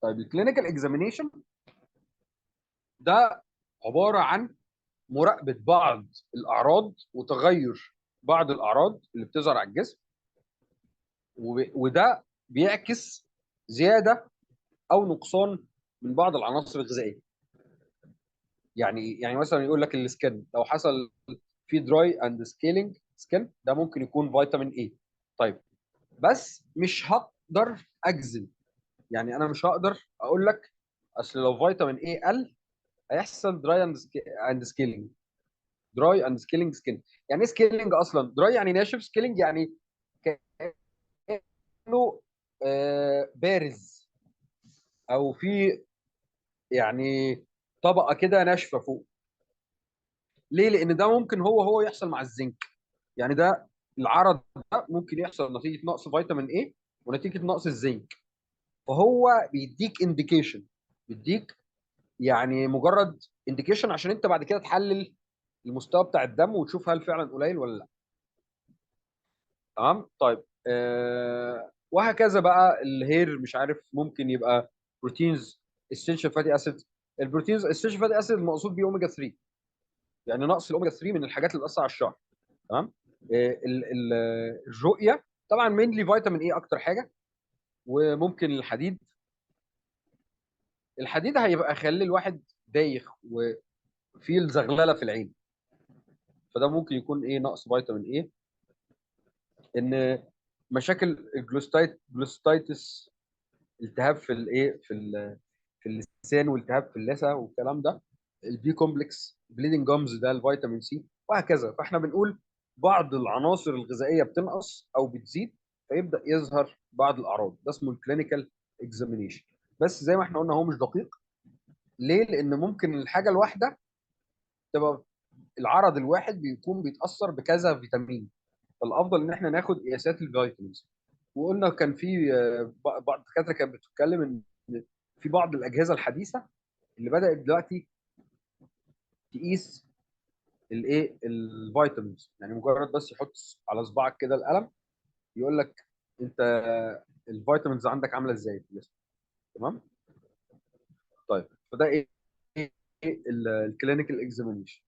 طيب الكلينيكال اكزامينيشن ده عباره عن مراقبه بعض الاعراض وتغير بعض الاعراض اللي بتظهر على الجسم، وده بيعكس زياده او نقصان من بعض العناصر الغذائيه. يعني مثلا يقول لك السكن لو حصل في دراي اند سكيلينج سكن، ده ممكن يكون فيتامين اي. طيب بس مش هقدر اجزم، يعني انا مش هقدر اقول لك اصل لو فيتامين اي قل هيحصل دراي اند سكيلينج. دراي اند سكيلينج سكن، يعني ايه سكيلينج اصلا؟ دراي يعني ناشف، سكيلينج يعني كانه بارز، او في يعني طبقه كده ناشفه فوق. ليه؟ لان ده ممكن هو يحصل مع الزنك. يعني ده العرض ده ممكن يحصل نتيجه نقص فيتامين ايه ونتيجه نقص الزنك. فهو بيديك انديكيشن، بيديك يعني مجرد انديكيشن عشان انت بعد كده تحلل المستوى بتاع الدم وتشوف هل فعلا قليل ولا لا. تمام. طيب وهكذا بقى الهير مش عارف ممكن يبقى بروتينز اسينشال فاتي اسيد. البروتينز اسينشال فاتي اسيد المقصود بيه اوميجا 3، يعني نقص الاوميجا 3 من الحاجات اللي بتاثر على الشعر. تمام. الرؤيه طبعا مينلي فيتامين اي اكتر حاجه، وممكن الحديد. الحديد هيبقى يخلي الواحد دايخ وفي الزغلله في العين، فده ممكن يكون ايه نقص فيتامين ايه. ان مشاكل جلوستايتس، التهاب في الايه في اللسان والتهاب في اللثه والكلام ده. البي كومبلكس بليدنج جامز ده الفيتامين سي، وهكذا. فاحنا بنقول بعض العناصر الغذائيه بتنقص او بتزيد فيبدا يظهر بعض الاعراض، ده اسمه الكلينيكال اكزامينيشن. بس زي ما احنا قلنا هو مش دقيق. ليه؟ لان ممكن الحاجه الواحده تبقى العرض الواحد بيكون بيتاثر بكذا فيتامين، فالافضل ان احنا ناخد قياسات الفيتامينز. وقلنا كان في بعض الدكاتره كانت بتتكلم ان في بعض الاجهزه الحديثه اللي بدات دلوقتي تقيس الايه الفيتامينز، يعني مجرد بس يحط على صباعك كده القلم يقول لك انت الفيتامينز عندك عامله ازاي في الجسم. تمام. طيب فده ايه الكلينيكال اكزامينيشن.